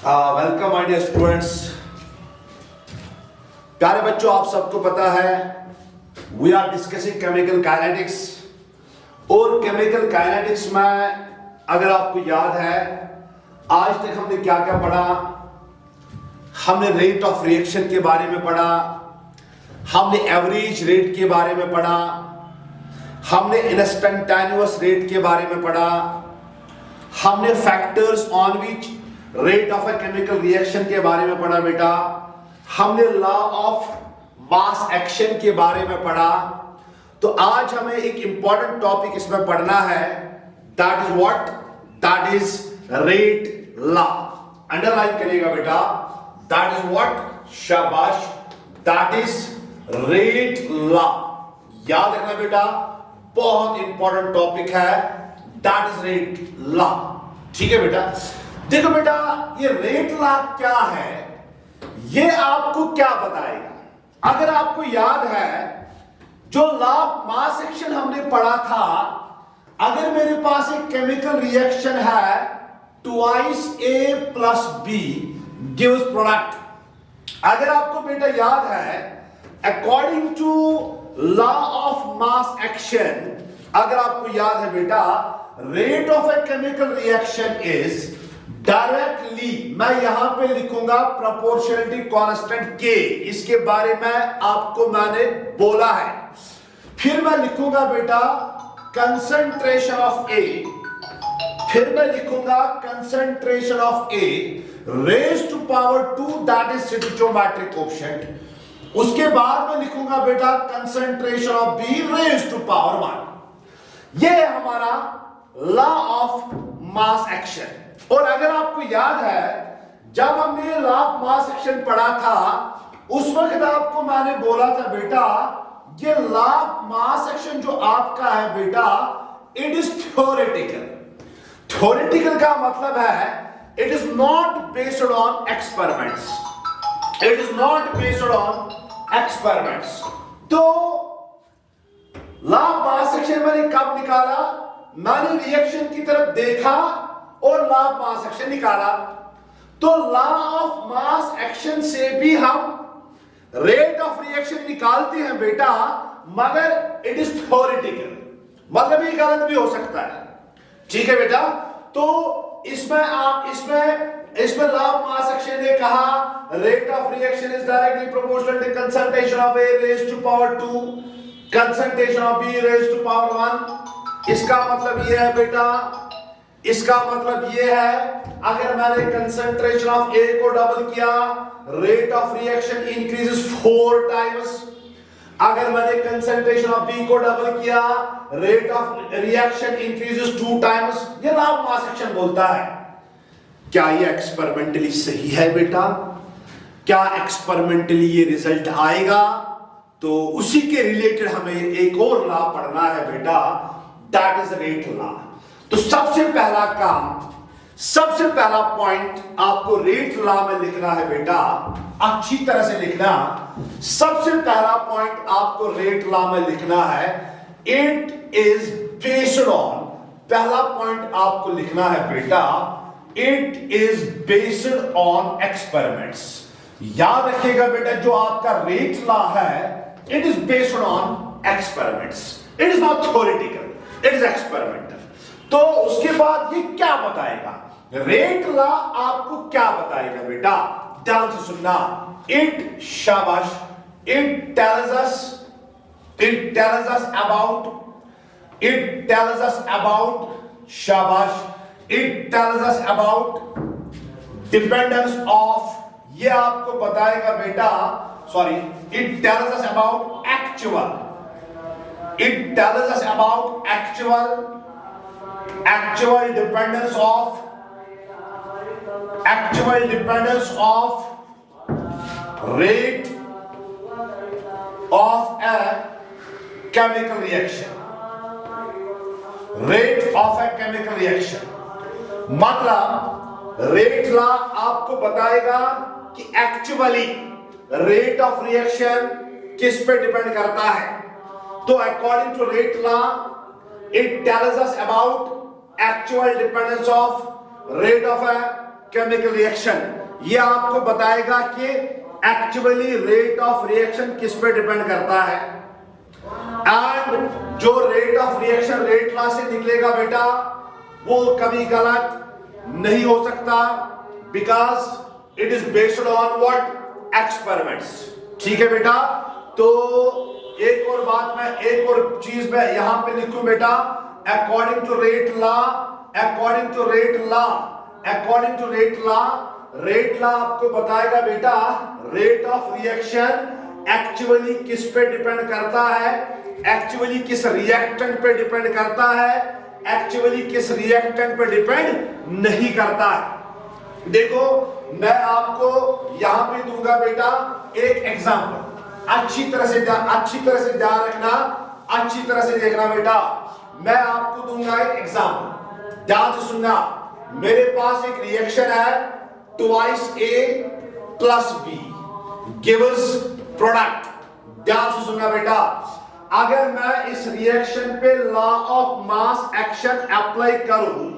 Welcome my dear students. प्यारे बच्चों, आप सबको पता है we are discussing chemical kinetics. और केमिकल काइनेटिक्स में अगर आपको याद है आज तक हमने क्या क्या पढ़ा। हमने रेट ऑफ रिएक्शन के बारे में पढ़ा, हमने एवरेज रेट के बारे में पढ़ा, हमने इंस्टेंटेनियस रेट के बारे में पढ़ा, हमने factors on which rate of a chemical reaction के बारे में पढ़ा बेटा। हमने लॉ ऑफ मास एक्शन के बारे में पढ़ा। तो आज हमें एक इंपॉर्टेंट टॉपिक इसमें पढ़ना है, that is what, that is rate law. Underline करिएगा बेटा, दैट इज व्हाट, शाबाश, दैट इज रेट लॉ। याद रखना बेटा, बहुत इंपॉर्टेंट टॉपिक है, दैट इज रेट लॉ। ठीक है बेटा। देखो बेटा, ये रेट लॉ क्या है, ये आपको क्या बताएगा। अगर आपको याद है जो लॉ ऑफ मास एक्शन हमने पढ़ा था, अगर मेरे पास एक केमिकल रिएक्शन है, twice A plus B gives product. अगर आपको बेटा याद है, according to law of mass action, अगर आपको याद है बेटा, rate of a chemical reaction is directly, मैं यहां पे लिखूंगा प्रोपोर्शनलिटी कांस्टेंट के, इसके बारे में आपको मैंने बोला है। फिर मैं लिखूंगा बेटा कंसंट्रेशन ऑफ ए, फिर मैं लिखूंगा concentration of A raise to power 2, that is stoichiometric coefficient. उसके बाद मैं लिखूंगा बेटा concentration of B raise to power 1। यह है हमारा लॉ ऑफ मास एक्शन। और अगर आपको याद है, जब हमने लॉ ऑफ मास एक्शन पढ़ा था, उस वक्त आपको मैंने बोला था बेटा, ये लॉ ऑफ मास एक्शन जो आपका है बेटा, इट इज थ्योरेटिकल। थ्योरेटिकल का मतलब है it is not based on experiments, it is not based on experiments. तो लॉ ऑफ मास एक्शन मैंने कब निकाला, मैंने रिएक्शन की तरफ देखा और लॉ ऑफ मास एक्शन निकाला। तो लॉ ऑफ मास एक्शन से भी हम रेट ऑफ रिएक्शन निकालते हैं बेटा, मगर इट इज थ्योरेटिकल, मतलब ये गलत भी हो सकता है। ठीक है बेटा। तो इसमें लॉ ऑफ मास एक्शन ने कहा rate of reaction is directly proportional to concentration of A raise to power 2, concentration of B raise to power 1। इसका मतलब ये है बेटा, इसका मतलब ये है, अगर मैंने कंसंट्रेशन ऑफ ए को डबल किया, rate of reaction increases 4 times. अगर मैंने कंसंट्रेशन ऑफ बी को डबल किया, rate of reaction increases 2 times. ये लॉ ऑफ मास एक्शन बोलता है। क्या ये एक्सपेरिमेंटली सही है बेटा? क्या एक्सपेरिमेंटली ये रिजल्ट आएगा? तो उसी के रिलेटेड हमें एक और लॉ पढ़ना है बेटा, दैट इज रेट लॉ। तो सबसे पहला काम, सबसे पहला पॉइंट आपको रेट लॉ में लिखना है बेटा, अच्छी तरह से लिखना। सबसे पहला पॉइंट आपको रेट लॉ में लिखना है, इट इज बेस्ड ऑन, पहला पॉइंट आपको लिखना है बेटा, it is based on experiments. याद रखिएगा बेटा, जो आपका रेट लॉ है, it is based on experiments, it is not theoretical, it is experimental. तो उसके बाद ये क्या बताएगा, रेट लॉ आपको क्या बताएगा बेटा, ध्यान से सुनना। इट, शाबाश, इट टेल्स अस अबाउट, शाबाश, it tells us about dependence of, ये आपको बताएगा बेटा, sorry, it tells us about actual, it tells us about actual dependence of rate of a chemical reaction, rate of a chemical reaction। मतलब rate law आपको बताएगा कि actually rate of reaction किस पे डिपेंड करता है। तो according to rate law, it tells us about actual dependence of rate of a chemical reaction, ये आपको बताएगा कि एक्चुअली रेट ऑफ रिएक्शन किस पे डिपेंड करता है। एंड जो rate of reaction rate law से निकलेगा बेटा, वो कभी गलत नहीं हो सकता, because it is based on what experiments. ठीक है बेटा, तो एक और बात मैं, एक और चीज मैं यहां पे लिखूं बेटा, according to rate law, according to rate law, according to rate law, rate law आपको बताएगा बेटा रेट ऑफ रिएक्शन एक्चुअली किस पे डिपेंड करता है, एक्चुअली किस रिएक्टेंट पे डिपेंड करता है, एक्चुअली किस रिएक्टेंट पे डिपेंड नहीं करता है। देखो मैं आपको यहां पे दूंगा बेटा एक एग्जांपल, अच्छी तरह से ध्यान रखना, अच्छी तरह से देखना बेटा। मैं आपको दूंगा एक एग्जांपल, ध्यान से सुनना। मेरे पास एक रिएक्शन है, twice A plus B gives product. ध्यान से सुनना बेटा, अगर मैं इस रिएक्शन पे law of mass action apply करूं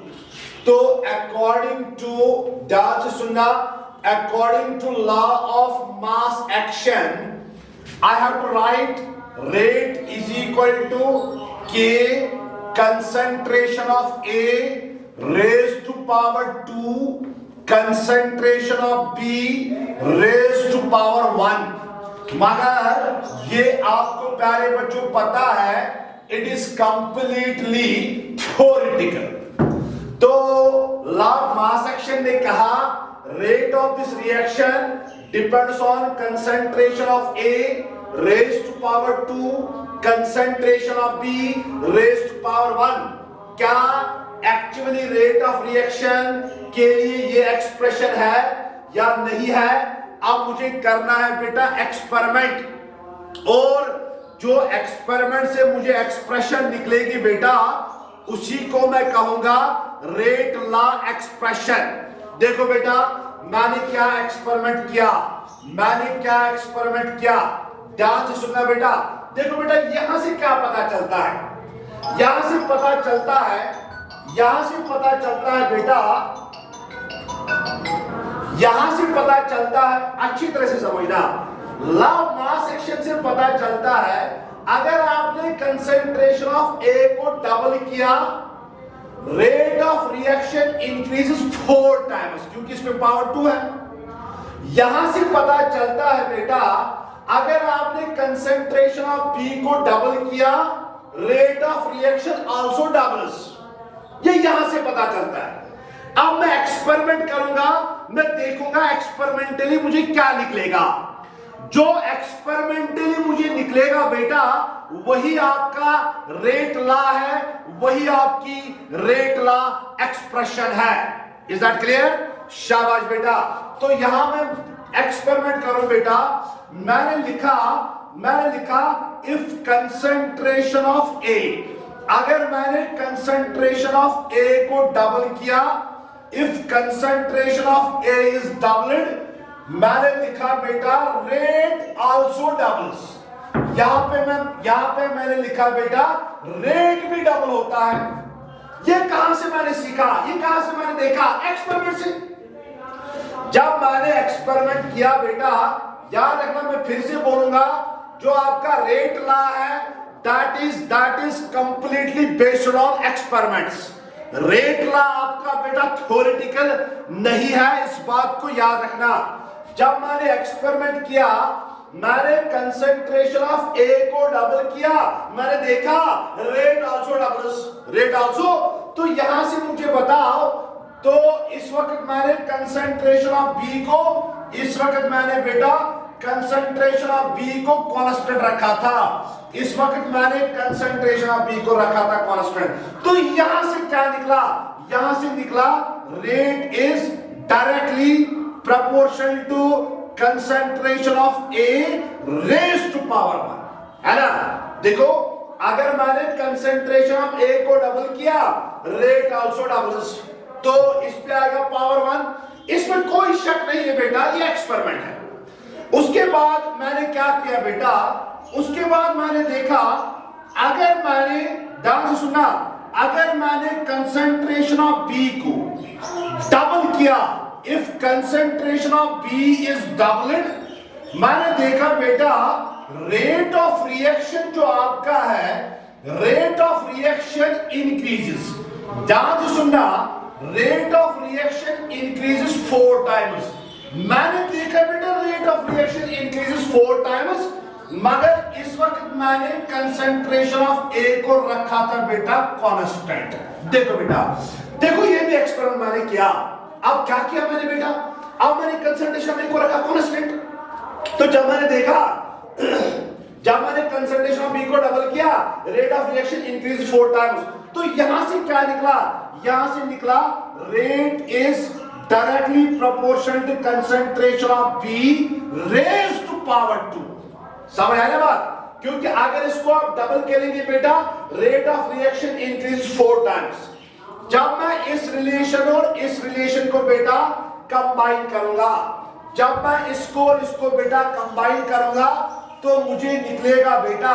तो अकॉर्डिंग टू, ध्यान से सुनना, according to law of mass action I have to write rate is equal to K concentration of A raised to power 2 concentration of B raised to power 1। मगर ये आपको प्यारे बच्चों पता है it is completely theoretical। तो law of mass action ने कहा rate of this reaction depends on concentration of A raised to power 2 concentration of B raised to power 1। क्या एक्चुअली रेट ऑफ रिएक्शन के लिए ये एक्सप्रेशन है या नहीं है? अब मुझे करना है बेटा एक्सपेरिमेंट, और जो एक्सपेरिमेंट से मुझे एक्सप्रेशन निकलेगी बेटा उसी को मैं कहूंगा रेट लॉ एक्सप्रेशन। देखो बेटा मैंने क्या एक्सपेरिमेंट किया, मैंने क्या एक्सपेरिमेंट किया, ध्यान से सुनना बेटा। देखो बेटा यहां से क्या पता चलता है, यहां से पता चलता है, यहां से पता चलता है बेटा, यहां से पता चलता है, अच्छी तरह से समझना, लॉ ऑफ मास एक्शन से पता चलता है अगर आपने कंसेंट्रेशन ऑफ ए को डबल किया rate of reaction increases 4 times, क्योंकि इसमें पावर 2 है। यहां से पता चलता है बेटा अगर आपने कंसेंट्रेशन ऑफ बी को डबल किया rate of reaction also doubles, ये यहां से पता चलता है। अब मैं एक्सपेरिमेंट करूंगा, मैं देखूंगा एक्सपेरिमेंटली मुझे क्या निकलेगा। जो एक्सपेरिमेंटली मुझे निकलेगा बेटा वही आपका रेट लॉ है, वही आपकी रेट लॉ एक्सप्रेशन है। Is that clear? शाबाश बेटा। तो यहां मैं एक्सपेरिमेंट करूं बेटा, मैंने लिखा इफ कंसेंट्रेशन ऑफ ए, अगर मैंने कंसेंट्रेशन ऑफ ए को डबल किया, if concentration of A is doubled, मैंने लिखा बेटा रेट आल्सो डबल्स। यहां पे मैंने लिखा बेटा रेट भी डबल होता है। ये कहां से मैंने सीखा, ये कहां से मैंने देखा? एक्सपेरिमेंट से। जब मैंने एक्सपेरिमेंट किया बेटा, याद रखना मैं फिर से बोलूंगा, जो आपका रेट लॉ है that is completely based on experiments. Rate law आपका बेटा थ्योरेटिकल नहीं है, इस बात को याद रखना। जब मैंने एक्सपेरिमेंट किया, मैंने कंसेंट्रेशन ऑफ ए को डबल किया, मैंने देखा rate also doubles, rate also. तो यहां से मुझे बताओ, तो इस वक्त मैंने कंसेंट्रेशन ऑफ बी को, इस वक्त मैंने बेटा कंसेंट्रेशन ऑफ बी को कांस्टेंट रखा था, इस वक्त मैंने कंसेंट्रेशन ऑफ बी को रखा था कांस्टेंट। तो यहां से क्या निकला? यहां से निकला rate is directly proportional to concentration of A raised to power 1, है ना? देखो अगर मैंने कंसेंट्रेशन ऑफ A को डबल किया रेट आल्सो डबल्स, तो इस पे आएगा पावर 1। इसमें कोई शक नहीं है बेटा, ये एक्सपेरिमेंट है। उसके बाद मैंने क्या किया बेटा, उसके बाद मैंने देखा अगर मैंने, ध्यान से सुनना, अगर मैंने कंसेंट्रेशन ऑफ B को डबल किया if concentration of B is doubled, मैंने देखा बेटा रेट ऑफ रिएक्शन जो आपका है, रेट ऑफ रिएक्शन इंक्रीजेस। ध्यान से सुनना, rate of reaction increases 4 times. मैंने देखा बेटा rate of reaction increases 4 times, मगर इस वक्त मैंने कंसेंट्रेशन ऑफ ए को रखा था बेटा कांस्टेंट। देखो बेटा, देखो ये भी एक्सपेरिमेंट मैंने किया। अब क्या किया मैंने बेटा, अब मैंने कंसेंट्रेशन ए को रखा कांस्टेंट। तो जब मैंने देखा, जब मैंने कंसेंट्रेशन ऑफ बी को डबल किया, rate of reaction increase 4 times. तो यहां से क्या निकला, यहां से निकला rate is directly proportional to concentration of B raised to power 2। समझ आया ना बात? क्योंकि अगर इसको आप डबल करेंगे बेटा, rate of reaction increase 4 times. जब मैं इस रिलेशन और इस रिलेशन को बेटा कंबाइन करूंगा, जब मैं इसको और इसको बेटा कंबाइन करूंगा, तो मुझे निकलेगा बेटा,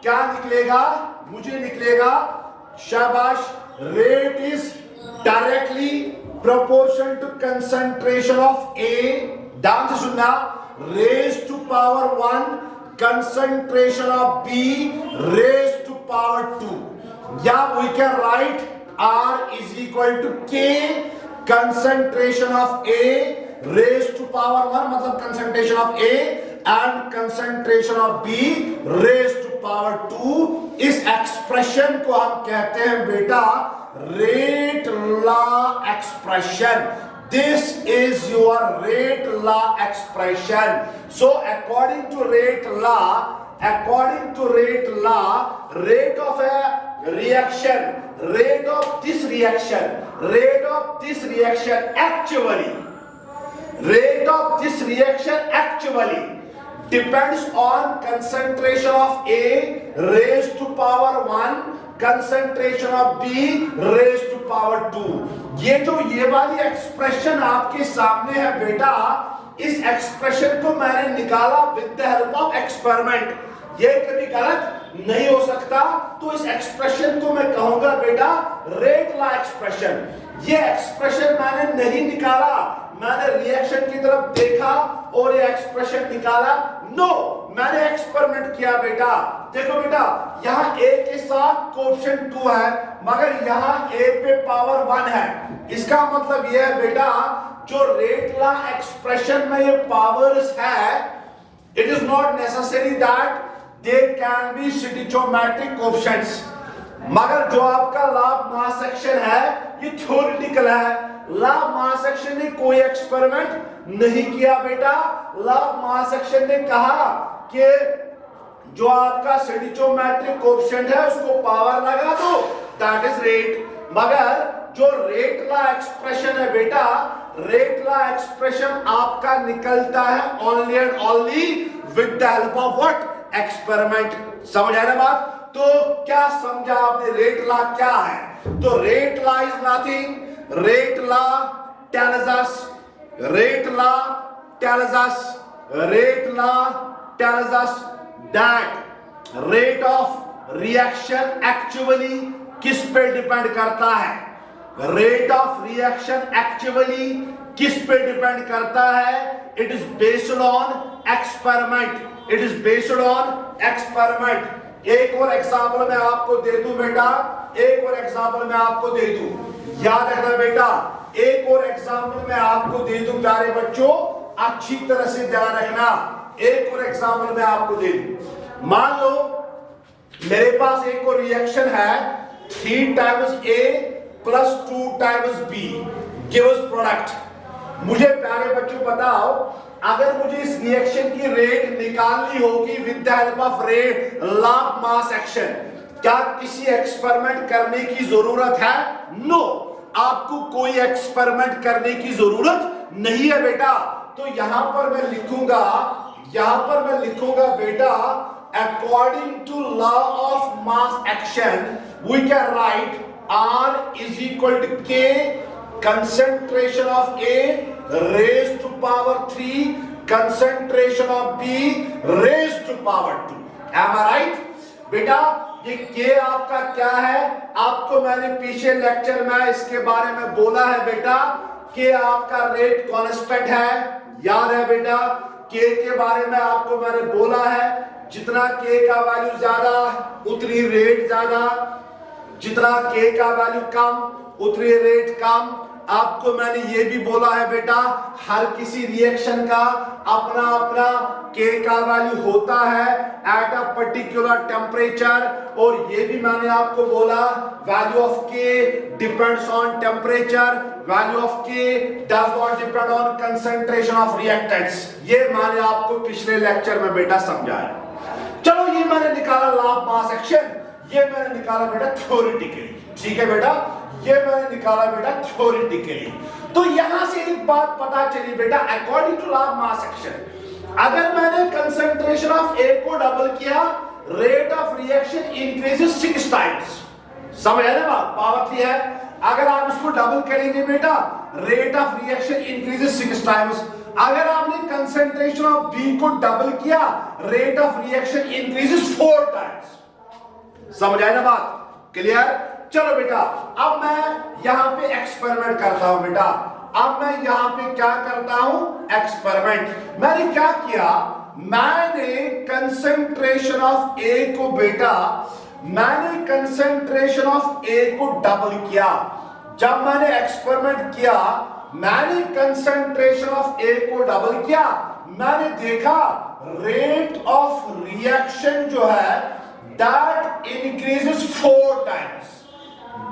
क्या निकलेगा, मुझे निकलेगा, शाबाश, rate is directly proportional to concentration of A, ध्यान से सुनना, raise to power 1 concentration of B raised to power 2, या we can write R is equal to K concentration of A raised to power 1, मतलब concentration of A and concentration of B raised to power 2। इस expression को हम कहते हैं बेटा rate law expression. This is your rate law expression. So according to rate law, rate of a reaction, rate of this reaction actually depends on concentration of A raised to power 1, concentration of B raised to power 2। ये वाली expression आपके सामने है बेटा, इस expression को मैंने निकाला with the help of experiment. ये कभी गलत नहीं हो सकता, तो इस एक्सप्रेशन को मैं कहूंगा बेटा रेट लॉ एक्सप्रेशन। ये एक्सप्रेशन मैंने नहीं निकाला, मैंने रिएक्शन की तरफ देखा और ये एक्सप्रेशन निकाला। नो, मैंने एक्सपेरिमेंट किया बेटा। देखो बेटा, यहां ए के साथ कोएफिशिएंट 2 है, मगर यहां ए पे पावर 1 है। इसका मतलब यह है बेटा, जो रेट लॉ एक्सप्रेशन में ये पावर्स है, it is not necessary that they can be stoichiometric coefficients. मगर जो आपका लॉ मास एक्शन है, ये थ्योरेटिकल है। लॉ मास एक्शन ने कोई एक्सपेरिमेंट नहीं किया बेटा। लॉ मास एक्शन ने कहा कि जो आपका स्टोइचोमेट्रिक कोएफिशिएंट है उसको पावर लगा दो, दैट इज रेट। मगर जो रेट लॉ एक्सप्रेशन है बेटा, रेट लॉ एक्सप्रेशन आपका निकलता है only and only with the help of what, experiment. समझ आया ना बात? तो क्या समझा आपने रेट लॉ क्या है? तो rate law is nothing, rate law tells us that rate of reaction actually किस पे डिपेंड करता है? रेट ऑफ रिएक्शन एक्चुअली किस पे डिपेंड करता है? It is based on experiment. It is based on experiment. एक और एग्जांपल मैं आपको दे दूं बेटा, एक और एग्जांपल मैं आपको दे दूं, याद रखना बेटा, एक और एग्जांपल मैं आपको दे दूं प्यारे बच्चों, अच्छी तरह से ध्यान रखना। एक और एग्जांपल मैं आपको दे दूं। मान लो मेरे पास एक और रिएक्शन है, 3 times A plus 2 times B gives product. मुझे प्यारे बच्चों बताओ, अगर मुझे इस रिएक्शन की रेट निकालनी होगी with the help of rate law mass action, क्या किसी एक्सपेरिमेंट करने की जरूरत है? नो, आपको कोई एक्सपेरिमेंट करने की जरूरत नहीं है बेटा। तो यहां पर मैं लिखूंगा बेटा, according to law of mass action we can write R is equal to K concentration of A raised to power 3 concentration of B raised to power 2। Am I right? बेटा ये K आपका क्या है? आपको मैंने पीछे लेक्चर में इसके बारे में बोला है बेटा, के आपका रेट कांस्टेंट है, याद है बेटा, के के बारे में आपको मैंने बोला है, जितना के का वैल्यू ज्यादा उतनी रेट ज्यादा, जितना के का वैल्यू कम उतनी रेट कम। आपको मैंने ये भी बोला है बेटा, हर किसी रिएक्शन का अपना अपना के का वैल्यू होता है एट अ पर्टिकुलर टेम्परेचर, और ये भी मैंने आपको बोला value of K depends on temperature, value of K does not depend on concentration of reactants. ये मैंने आपको पिछले लेक्चर में बेटा समझाया। चलो ये मैंने निकाला लॉ ऑफ मास एक्शन, ये मैंने निकाला बेटा थ्योरेटिकली, ठीक है बेटा, ये मैंने निकाला बेटा थ्योरेटिकली। तो यहां से एक बात पता चली बेटा, according to law of mass action, अगर मैंने कंसंट्रेशन ऑफ ए को डबल किया, rate of reaction increases 6 times. समझ आया ना बात, पावर 3 है। अगर आप इसको डबल करेंगे बेटा, rate of reaction increases 6 times. अगर आपने कंसंट्रेशन ऑफ बी को डबल किया, rate of reaction increases 4 times. समझ आया ना बात, क्लियर? चलो बेटा, अब मैं यहां पे एक्सपेरिमेंट करता हूं बेटा। अब मैं यहां पे क्या करता हूं, एक्सपेरिमेंट। मैंने क्या किया, मैंने कंसंट्रेशन ऑफ ए को बेटा, मैंने कंसंट्रेशन ऑफ ए को डबल किया। जब मैंने एक्सपेरिमेंट किया, मैंने कंसंट्रेशन ऑफ ए को डबल किया, मैंने देखा रेट ऑफ रिएक्शन जो है that increases 4 times.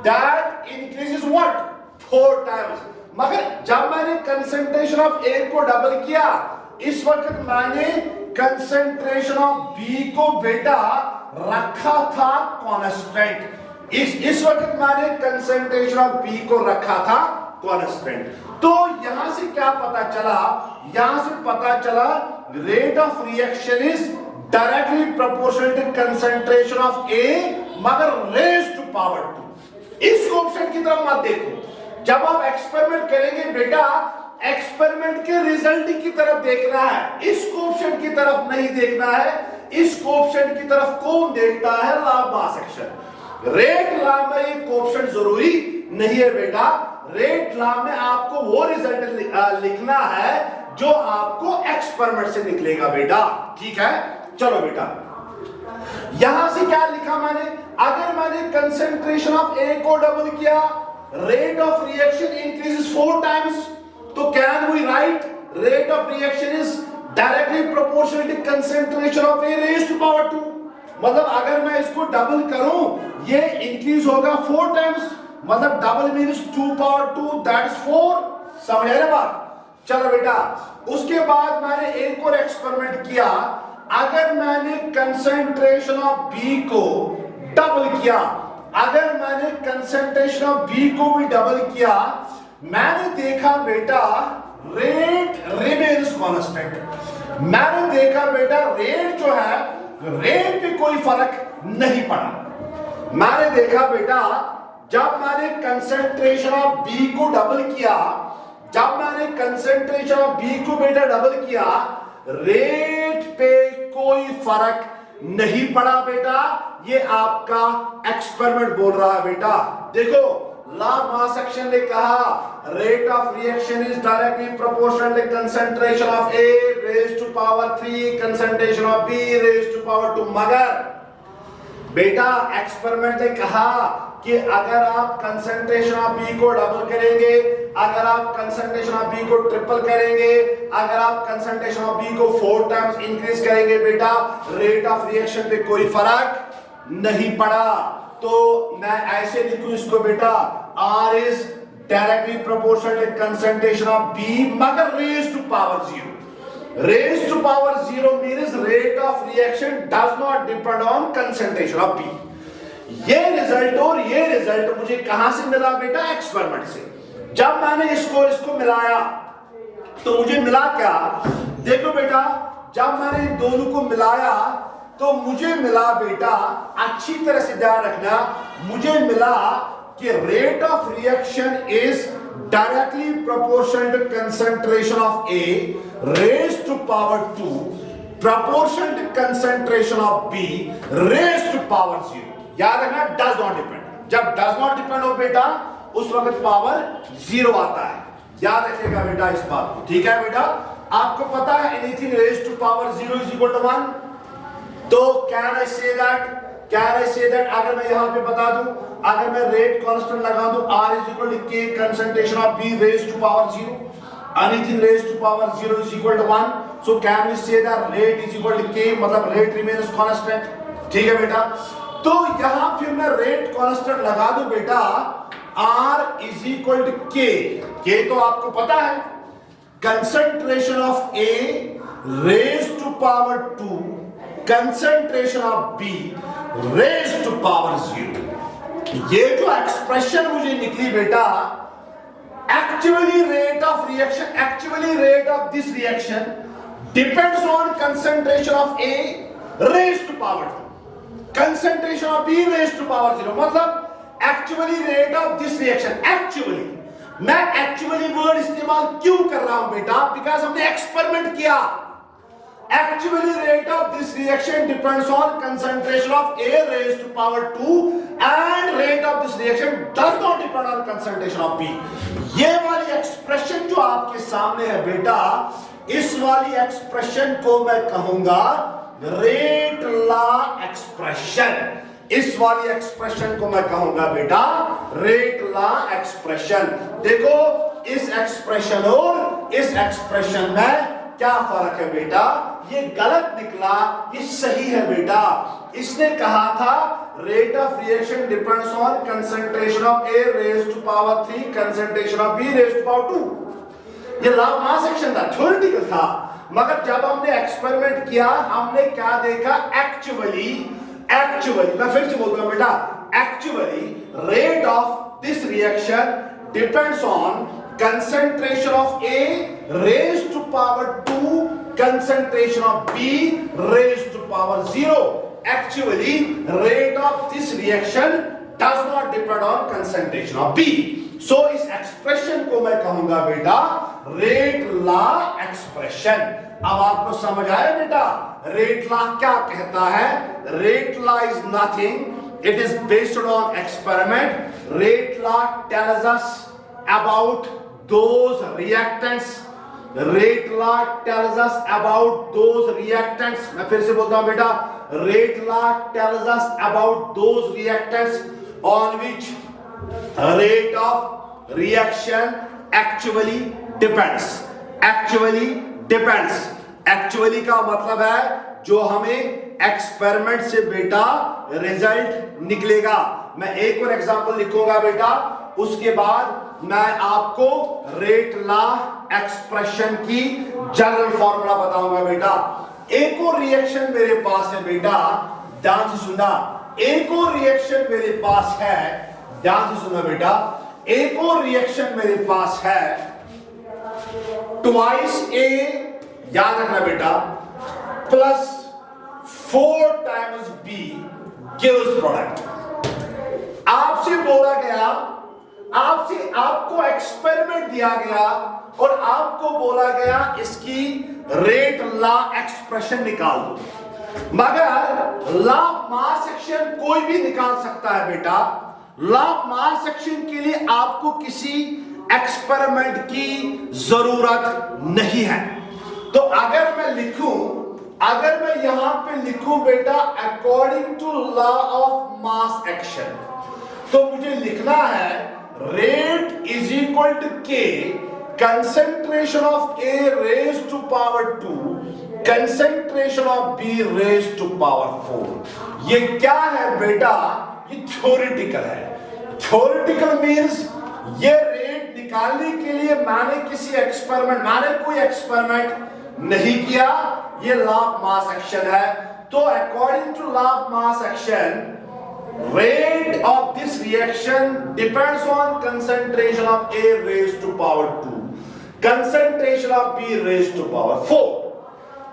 That increases what? 4 times। मगर जब मैंने कंसंट्रेशन ऑफ ए को डबल किया, इस वक्त मैंने कंसंट्रेशन ऑफ बी को बेटा रखा था कांस्टेंट। इस वक्त मैंने कंसंट्रेशन ऑफ बी को रखा था कांस्टेंट। तो यहां से क्या पता चला, यहां से पता चला rate of reaction is directly proportional to concentration of A मगर रेज टू पावर 2। इस ऑप्शन की तरफ मत देखो। जब आप एक्सपेरिमेंट करेंगे बेटा, एक्सपेरिमेंट के रिजल्ट की तरफ देखना है, इस ऑप्शन की तरफ नहीं देखना है। इस ऑप्शन की तरफ कौन देखता है, law of mass action. Rate law में एक ऑप्शन जरूरी नहीं है बेटा। रेट लॉ में आपको वो रिजल्ट लिखना है जो आपको एक्सपेरिमेंट से निकलेगा बेटा, ठीक है? चलो बेटा, यहां से क्या लिखा मैंने, अगर मैंने कंसंट्रेशन ऑफ ए को डबल किया, rate of reaction increases 4 times, तो can we write rate of reaction is directly proportional to concentration of A raised to power 2। मतलब अगर मैं इसको डबल करूं, ये इंक्रीज होगा 4 टाइम्स, मतलब double means 2 power 2 that is 4। समझ आया ना बात? चलो बेटा, उसके बाद मैंने एक और एक्सपेरिमेंट किया। अगर मैंने कंसंट्रेशन ऑफ बी को डबल किया, अगर मैंने कंसंट्रेशन ऑफ बी को भी डबल किया, मैंने देखा बेटा रेट रिमेन्स कांस्टेंट। मैंने देखा बेटा रेट जो है, रेट पे कोई फर्क नहीं पड़ा। मैंने देखा बेटा जब मैंने कंसंट्रेशन ऑफ बी को डबल किया, जब मैंने कंसंट्रेशन ऑफ बी को बेटा डबल किया, रेट पे कोई फर्क नहीं पड़ा बेटा। ये आपका एक्सपेरिमेंट बोल रहा है बेटा। देखो लॉ ऑफ मास एक्शन ने कहा rate of reaction is directly proportional to concentration of A raised to power 3 concentration of B raised to power 2। मगर बेटा एक्सपेरिमेंट ने कहा कि अगर आप कंसंट्रेशन ऑफ बी को डबल करेंगे, अगर आप कंसंट्रेशन ऑफ बी को ट्रिपल करेंगे, अगर आप कंसंट्रेशन ऑफ बी को 4 टाइम्स इंक्रीज करेंगे बेटा, रेट ऑफ रिएक्शन पे कोई फर्क नहीं पड़ा। तो मैं ऐसे लिखूं इसको बेटा, R is directly proportional to concentration of B मगर raised to power 0। Raised to power 0 means rate of reaction does not depend on concentration of B। ये रिजल्ट और ये रिजल्ट मुझे कहां से मिला बेटा, एक्सपेरिमेंट से। जब मैंने इसको मिलाया तो मुझे मिला क्या, देखो बेटा, जब मैंने इन दोनों को मिलाया तो मुझे मिला बेटा, अच्छी तरह से ध्यान रखना, मुझे मिला कि rate of reaction is directly proportional to concentration of A raised to power 2 proportional to concentration of B raised to power 0। याद रखना does not depend। जब does not depend हो बेटा उस वक्त पावर 0 आता है। याद रखिएगा बेटा इस बात को, ठीक है बेटा। आपको पता है anything raise to power 0 is equal to 1, तो कैन आई से दैट अगर मैं यहां पे बता दूं, अगर मैं रेट कांस्टेंट लगा दूं r is equal to k concentration of b raise to power 0, anything raise to power 0 is equal to 1, so can we say that rate is equal to k, मतलब रेट रिमेन्स कांस्टेंट, ठीक है बेटा। तो यहां फिर मैं rate constant लगा दूं बेटा r is equal to k तो आपको पता है concentration of a raise to power 2 concentration of b raise to power 0। ये जो एक्सप्रेशन मुझे निकली बेटा, actually rate of this reaction depends on concentration of a raise to power 2 concentration of b raise to power 0, मतलब actually rate of this reaction. मैं actually word इस्तेमाल क्यों कर रहा हूं बेटा, बिकॉज हमने एक्सपेरिमेंट किया। Actually rate of this reaction depends on concentration of A raised to power 2 and rate of this reaction does not depend on concentration of B। ये वाली एक्सप्रेशन जो आपके सामने है बेटा, इस वाली एक्सप्रेशन को मैं कहूंगा रेट लॉ एक्सप्रेशन। इस वाली एक्सप्रेशन को मैं कहूंगा बेटा रेट लॉ एक्सप्रेशन। देखो इस एक्सप्रेशन और इस एक्सप्रेशन में क्या फर्क है बेटा, ये गलत निकला, ये सही है बेटा। इसने कहा था rate of reaction depends on concentration of A raised to power 3 concentration of B raised to power 2। ये लॉ मास सेक्शन था, थ्योरेटिकल था, मगर जब हमने एक्सपेरिमेंट किया हमने क्या देखा, एक्चुअली मैं फिर से बोलता हूं बेटा, actually rate of this reaction depends on concentration of A raised to power 2 concentration of B raised to power 0। Actually rate of this reaction does not depend on concentration of B। so इस expression को मैं कहूंगा बेटा rate law expression। अब आपको समझ आया बेटा rate law क्या कहता है। rate law is nothing, it is based on experiment। rate law tells us about those reactants, rate law tells us about those reactants। मैं फिर से बोलता हूं बेटा, rate law tells us about those reactants on which rate of reaction actually depends। actually का मतलब है जो हमें एक्सपेरिमेंट से बेटा रिजल्ट निकलेगा। मैं एक और एग्जांपल लिखूंगा बेटा, उसके बाद मैं आपको रेट लॉ एक्सप्रेशन की जनरल फॉर्मूला बताऊंगा बेटा। एक और रिएक्शन मेरे पास है बेटा, ध्यान से सुनना, एक और रिएक्शन मेरे पास है, ध्यान से सुनना बेटा, एक और रिएक्शन मेरे पास है ट्वाइस A, याद रखना बेटा, plus 4 times B gives product. आपसे बोला गया, आपको एक्सपेरिमेंट दिया गया और आपको बोला गया इसकी रेट लॉ एक्सप्रेशन निकाल दो, मगर लॉ मास सेक्शन कोई भी निकाल सकता है बेटा। लॉ मास सेक्शन के लिए आपको किसी एक्सपेरिमेंट की जरूरत नहीं है। तो अगर मैं यहां पे लिखूं बेटा according to law of mass action, तो मुझे लिखना है rate is equal to K concentration of A raised to power 2 concentration of B raised to power 4। ये क्या है बेटा, ये थ्योरेटिकल है। थ्योरेटिकल मींस ये रेट निकालने के लिए मैंने कोई एक्सपेरिमेंट नहीं किया, ये लॉ ऑफ मास एक्शन है। तो according to law of mass action rate of this reaction depends on concentration of A raised to power 2 concentration of B raised to power 4।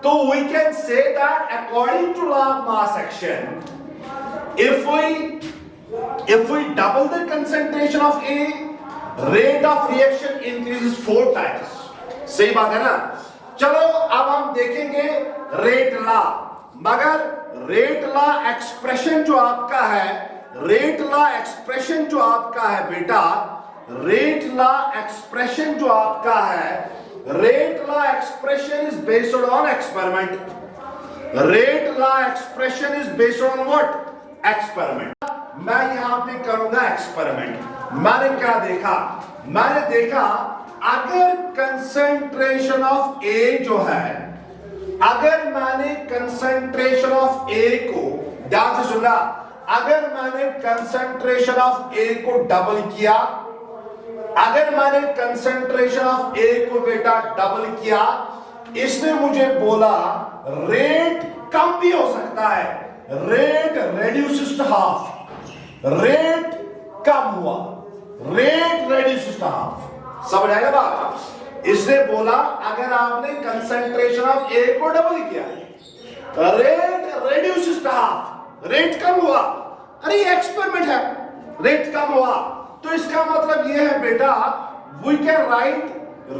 so we can say that according to law of mass action, if we double the concentration of A, rate of reaction increases 4 times। सही बात है ना। चलो अब हम देखेंगे rate law, मगर rate law expression जो आपका है, रेट लॉ एक्सप्रेशन जो आपका है बेटा, रेट लॉ एक्सप्रेशन जो आपका है, rate law expression is based on experiment. Rate law expression is based on what? Experiment. मैं यहां पे करूंगा एक्सपेरिमेंट। मैंने क्या देखा? मैंने देखा अगर कंसंट्रेशन ऑफ ए जो है, अगर मैंने कंसंट्रेशन ऑफ ए को, ध्यान से सुनना, अगर मैंने कंसंट्रेशन ऑफ ए को डबल किया, अगर मैंने कंसंट्रेशन ऑफ ए को बेटा डबल किया, इसने मुझे बोला रेट कम भी हो सकता है, रेट रेड्यूस्ड हाफ, रेट कम हुआ, रेट रेड्यूस्ड हाफ। समझ आएगा बात? इसने बोला अगर आपने कंसंट्रेशन ऑफ ए को डबल किया, रेट रेड्यूस्ड हाफ, रेट कम हुआ। अरे ये एक्सपेरिमेंट है, रेट कम हुआ, तो इसका मतलब ये है बेटा, we can write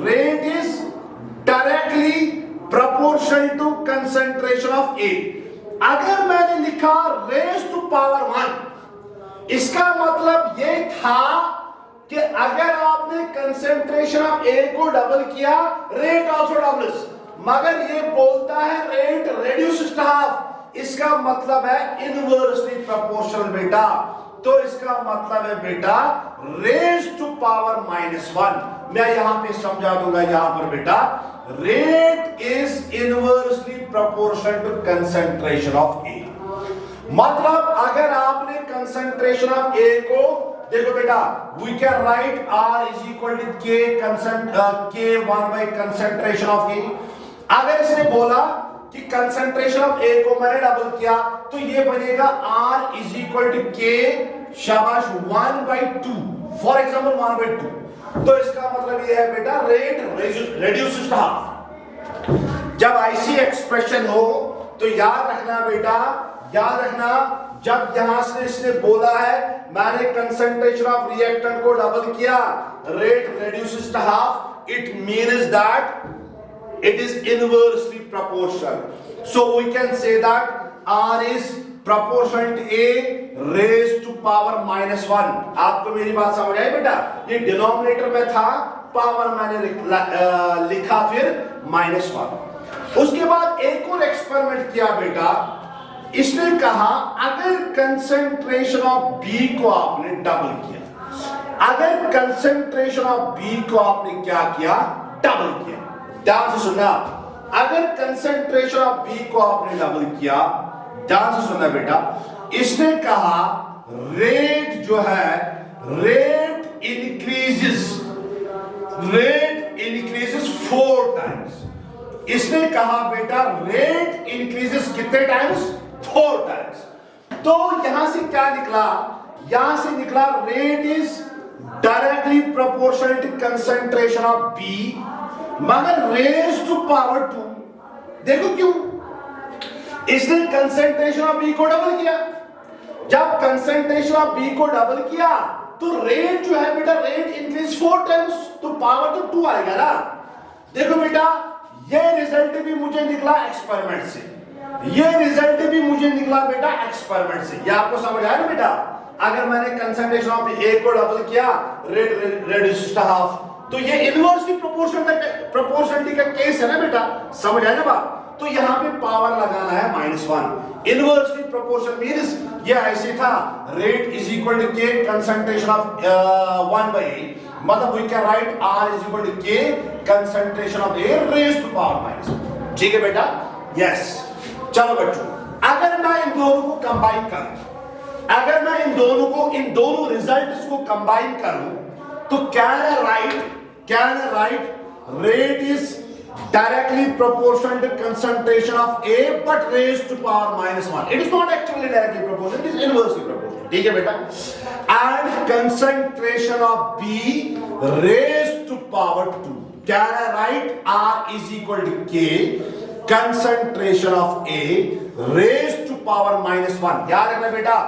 rate is directly proportional to concentration of A. अगर मैंने लिखा रेज टू पावर 1, इसका मतलब ये था कि अगर आपने कंसंट्रेशन ऑफ ए को डबल किया, रेट आल्सो डबल्स, मगर ये बोलता है रेट रेड्यूस्ड हाफ, इसका मतलब है इनवर्सली प्रोपोर्शनल बेटा। तो इसका मतलब है बेटा रेज टू पावर -1। मैं यहां पे समझा दूंगा, यहां पर बेटा rate is inversely proportional to concentration of A. मतलब अगर आपने कंसंट्रेशन ऑफ ए को, देखो बेटा, we can write R is equal to K 1 by concentration of A. अगर इसने बोला कि कंसंट्रेशन ऑफ ए को मैंने डबल किया, तो ये बनेगा R is equal to K, शाबाश, 1/2, फॉर एग्जाम्पल 1/2। तो इसका मतलब ये है बेटा रेट रेड्यूस्ड हाफ। जब ऐसी एक्सप्रेशन हो तो याद रखना बेटा, याद रखना, जब यहां से इसने बोला है मैंने कंसंट्रेशन ऑफ रिएक्टेंट को डबल किया, rate reduced half, it means that it is inversely proportional. So we can say that R is proportional to A raised to power -1. आपको मेरी बात समझ आई बेटा? ये डिनोमिनेटर में था, पावर मैंने लिखा फिर -1। उसके बाद एक और एक्सपेरिमेंट किया बेटा, इसने कहा अगर कंसंट्रेशन ऑफ B को आपने डबल किया, अगर कंसंट्रेशन ऑफ B को आपने क्या किया? डबल किया। ध्यान से सुनना, अगर कंसंट्रेशन ऑफ B को आपने डबल किया, ध्यान से सुनना बेटा, इसने कहा रेट जो है, रेट इंक्रीजेस 4 टाइम्स। इसने कहा बेटा रेट इंक्रीजेस कितने टाइम्स? 4 टाइम्स। तो यहां से क्या निकला? यहां से निकला rate is directly proportional to concentration of B, मगर रेज टू पावर 2। देखो क्यों? इसने कंसंट्रेशन ऑफ B को डबल किया। जब कंसंट्रेशन ऑफ B को डबल किया तो रेट जो है बेटा, रेट इंक्रीज 4 टाइम्स, तो पावर तो 2 आएगा ना। देखो बेटा, ये रिजल्ट भी मुझे निकला एक्सपेरिमेंट से, ये रिजल्ट भी मुझे निकला बेटा एक्सपेरिमेंट से। ये आपको समझ आया ना बेटा? अगर मैंने कंसंट्रेशन ऑफ A को डबल किया, रेट रेड्यूस्ड हाफ, तो ये इनवर्सली प्रोपोर्शनलिटी का केस है ना बेटा? समझ आया ना बात? तो यहां पे पावर लगाना है -1। इनवर्सली प्रोपोर्शनल मींस ये ऐसे था, rate is equal to K concentration of 1/A, मतलब we can write R is equal to K concentration of A raise to power -1। ठीक है बेटा? यस। चलो बच्चों, अगर मैं इन दोनों को कंबाइन करूं, अगर मैं इन दोनों रिजल्ट्स को कंबाइन करूं, तो can write rate is directly proportional to concentration of A but raised to power -1. It is not actually directly proportional, it is inversely proportional. ठीक है बेटा? And concentration of B raised to power 2. Can I write R is equal to K concentration of A raised to power -1. याद रखना बेटा,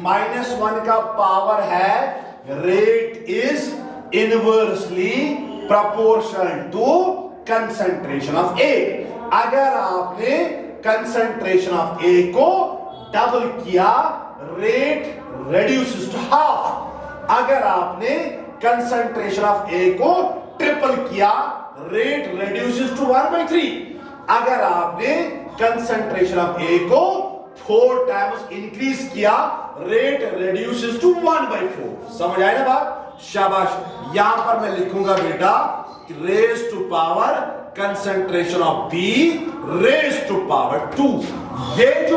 -1 का power है, rate is inversely proportional to concentration of A. अगर आपने कंसंट्रेशन ऑफ ए को double किया, rate reduces to half. अगर आपने कंसंट्रेशन ऑफ ए को ट्रिपल किया, रेट रिड्यूसेस टू 1/3। अगर आपने कंसंट्रेशन ऑफ ए को 4 टाइम्स इंक्रीज किया, रेट रिड्यूसेस टू 1/4। समझ आए ना बात? शाबाश। यहां पर मैं लिखूंगा बेटा raise to power concentration of B raise to power 2।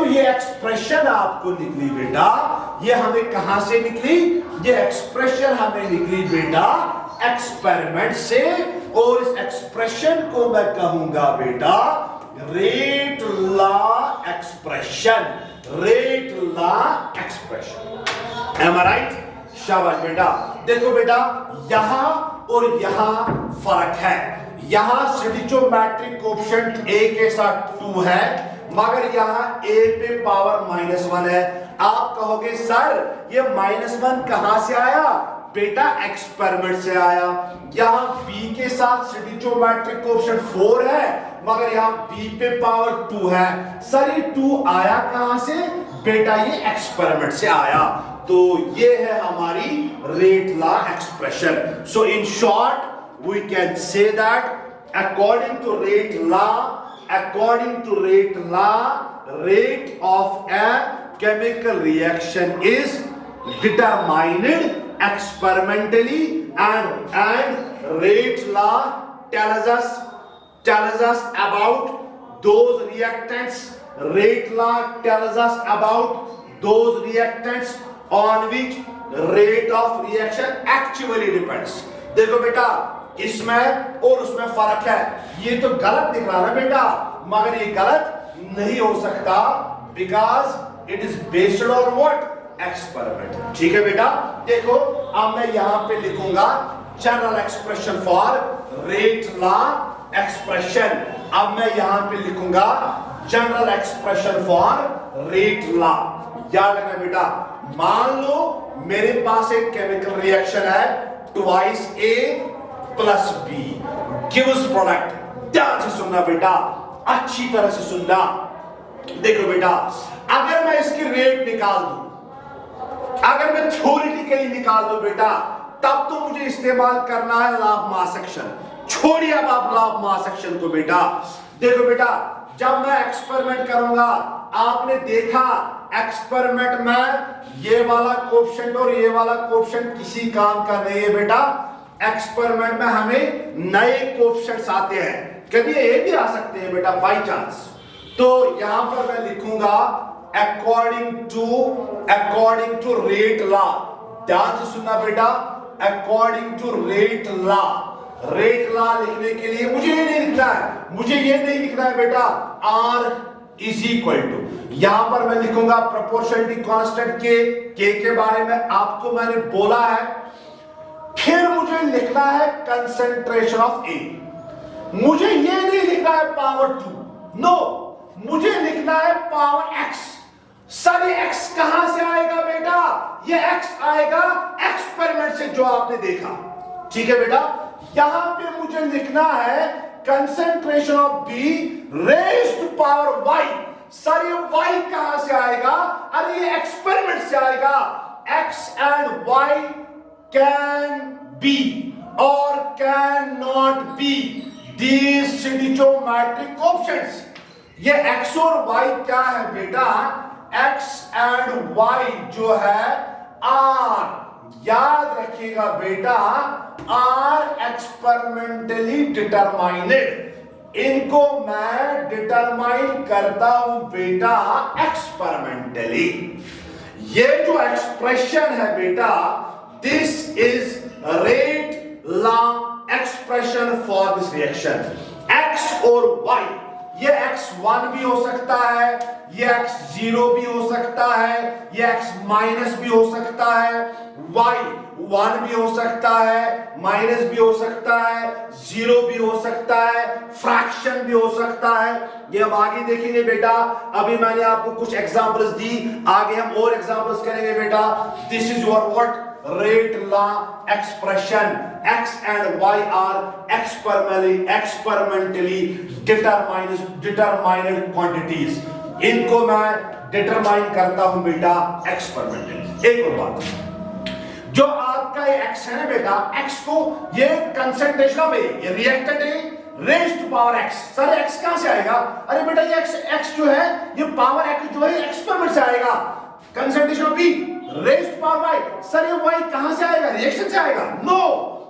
ये एक्सप्रेशन आपको निकली बेटा, ये हमें कहां से निकली? ये एक्सप्रेशन हमें निकली बेटा एक्सपेरिमेंट से, और इस एक्सप्रेशन को मैं कहूंगा बेटा rate law expression. Rate law expression. Am I right? शाबाश बेटा। देखो बेटा यहां और यहां फर्क है। यहां स्टोइचोमेट्रिक कोएफिशिएंट ए के साथ 2 है, मगर यहां ए पे पावर -1 है। आप कहोगे सर ये -1 कहां से आया? बेटा एक्सपेरिमेंट से आया। यहां बी के साथ स्टोइचोमेट्रिक कोएफिशिएंट 4 है, मगर यहां बी पे पावर 2 है। सर ये 2 आया कहां से? बेटा ये एक्सपेरिमेंट से आया। तो ये है हमारी rate law expression. So in short we can say that according to rate law, rate of a chemical reaction is determined experimentally, and rate law tells us about those reactants. Rate law tells us about those reactants on which rate of reaction actually depends. देखो बेटा इसमें और उसमें फर्क है। ये तो गलत दिख रहा है बेटा, मगर ये गलत नहीं हो सकता, because it is based on what? Experiment. ठीक है बेटा। देखो अब मैं यहां पे लिखूंगा general expression for rate law expression. अब मैं यहां पे लिखूंगा general expression for rate law. याद रखना बेटा, मान लो मेरे पास एक केमिकल रिएक्शन है, twice A plus B gives product. ध्यान से सुनना बेटा, अच्छी तरह से सुनना। देखो बेटा अगर मैं इसकी रेट निकाल दूं, अगर मैं थ्योरेटिकली निकाल दूं बेटा, तब तो मुझे इस्तेमाल करना है लॉ ऑफ मास एक्शन। छोड़िए अब आप लॉ ऑफ मास एक्शन को बेटा। देखो बेटा जब मैं एक्सपेरिमेंट करूंगा, आपने देखा एक्सपेरिमेंट में ये वाला कोएफिशिएंट और ये वाला कोएफिशिएंट किसी काम का नहीं है बेटा। एक्सपेरिमेंट में हमें नए कोएफिशिएंट्स आते हैं, कभी ये भी आ सकते हैं बेटा बाय चांस। तो यहां पर मैं लिखूंगा अकॉर्डिंग टू रेट लॉ। ध्यान से सुनना बेटा, according to rate law. Rate law लिखने के लिए मुझे ये नहीं लिखना है, मुझे ये नहीं लिखना है बेटा R इज इक्वल टू, यहां पर मैं लिखूंगा प्रोपोर्शनलिटी कांस्टेंट के बारे में आपको मैंने बोला है। फिर मुझे लिखना है कंसंट्रेशन ऑफ ए। मुझे ये नहीं लिखना है पावर 2, नो, मुझे लिखना है पावर x। सर ये x कहां से आएगा बेटा? ये x आएगा एक्सपेरिमेंट से जो आपने देखा। ठीक है बेटा, यहां पे मुझे लिखना है concentration of B raised to power y। Sir ये y कहां से आएगा? अरे ये एक्सपेरिमेंट से आएगा। x and y can be or cannot be these stoichiometric coefficients। ये x और y क्या है बेटा? x एंड y जो है r। याद रखिएगा बेटा, r एक्सपेरिमेंटली डिटरमाइनेड। इनको मैं डिटरमाइन करता हूं बेटा एक्सपेरिमेंटली। ये जो एक्सप्रेशन है बेटा, this is rate law expression for this reaction। x और y, ये x1 भी हो सकता है, ये x0 भी हो सकता है, ये x माइनस भी हो सकता है, y1 भी हो सकता है, माइनस भी हो सकता है, 0 भी हो सकता है, फ्रैक्शन भी हो सकता है। ये हम आगे देखेंगे बेटा। अभी मैंने आपको कुछ एग्जांपल्स दी, आगे हम और एग्जांपल्स करेंगे बेटा। This is your what? rate law expression। x and y are experimentally determined quantities। इनको मैं डिटरमाइन करता हूं बेटा एक्सपेरिमेंटली। एक और बात, जो आप आपका ये x है ना बेटा, x को ये कंसंट्रेशन ऑफ ए, ये reactant A raise to power x। Sir x कहां से आएगा? अरे बेटा ये x जो है ये पावर x जो है एक्सपेरिमेंट से आएगा। Concentration of b raise to power y, sir ये y कहां से आएगा? रिएक्शन से आएगा? नो,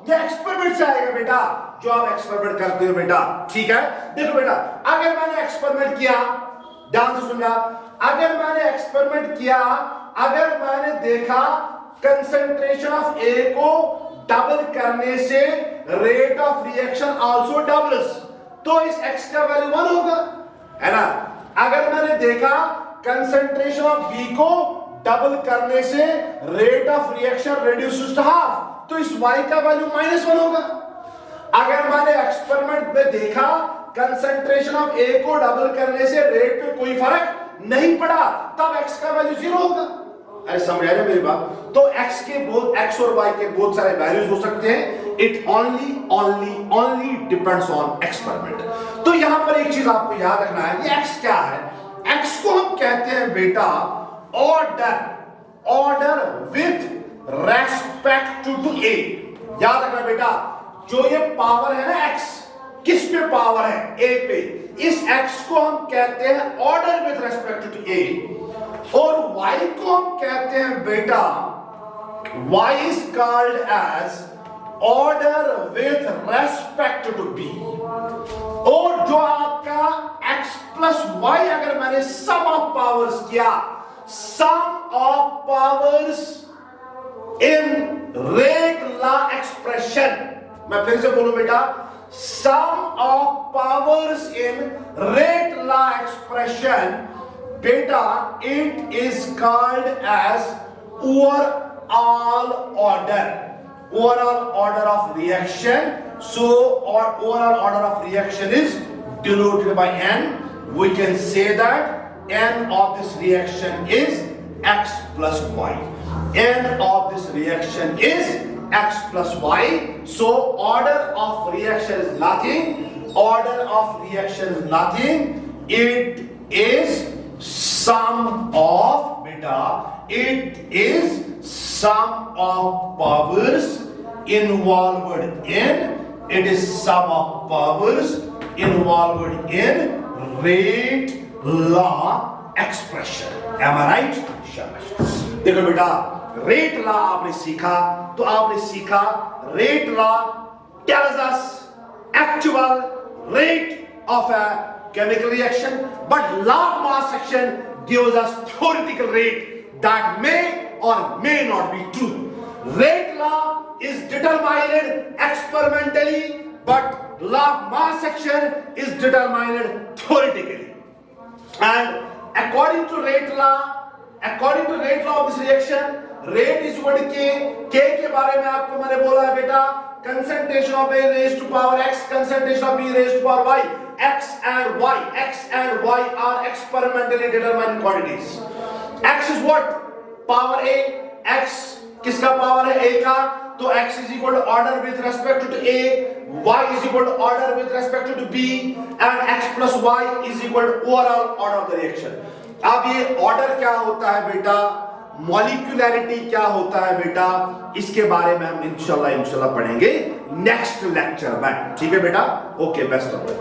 ये एक्सपेरिमेंट से आएगा बेटा, जो आप एक्सपेरिमेंट करते हो बेटा। ठीक है, देखो बेटा, अगर मैंने एक्सपेरिमेंट किया, ध्यान से सुनना, अगर मैंने एक्सपेरिमेंट किया, अगर मैंने देखा कंसंट्रेशन ऑफ ए को डबल करने से rate of reaction also doubles, तो इस x का वैल्यू 1 होगा, है ना। अगर मैंने देखा कंसंट्रेशन ऑफ b को डबल करने से rate of reaction reduces to half, तो इस y का वैल्यू -1 होगा। अगर मैंने एक्सपेरिमेंट में देखा कंसंट्रेशन ऑफ a को डबल करने से रेट पे कोई फर्क नहीं पड़ा, तब x का वैल्यू 0 होगा। अरे समझ आया मेरी बात? तो x और y के बहुत सारे वैल्यूज हो सकते हैं। It only depends on experiment. तो यहां पर एक चीज आपको याद रखना है, ये x क्या है? x को हम कहते हैं बेटा order with respect to a। याद रखना बेटा, जो ये पावर है ना x, किस पे पावर है? a पे। इस x को हम कहते हैं order with respect to a, और y को हम कहते हैं बेटा, y is called as order with respect to b। और जो आपका x plus y अगर मैंने sum of powers किया, sum of powers in rate law expression, मैं फिर से बोलूं बेटा, sum of powers in rate law expression, बेटा it is called as overall order of reaction। So overall order of reaction is denoted by n. We can say that n of this reaction is x plus y. N of this reaction is x plus y. So order of reaction is nothing. Order of reaction is nothing. It is sum of beta, it is sum of powers involved in, it is sum of powers involved in rate law expression। Am I right? शाबाश। देखो बेटा, rate law आपने सीखा, तो आपने सीखा rate law tells us actual rate of a chemical reaction, but law of mass action gives us theoretical rate that may or may not be true। Rate law is determined experimentally, but law of mass action is determined theoretically। And according to rate law of this reaction, rate is equal to k के बारे में आपको मैंने बोला है बेटा, concentration of A raised to power x, concentration of B raised to power y, x and y are experimentally determined quantities। x is what? Power A। x किसका power है? a का, तो x is equal to order with respect to a, y is equal to order with respect to b, and x plus y is equal to overall order of the reaction। अब ये order क्या होता है बेटा, मॉलिक्यूलैरिटी क्या होता है बेटा, इसके बारे में हम इंशाल्लाह पढ़ेंगे नेक्स्ट लेक्चर में। ठीक है बेटा, ओके, बेस्ट ऑफ लक।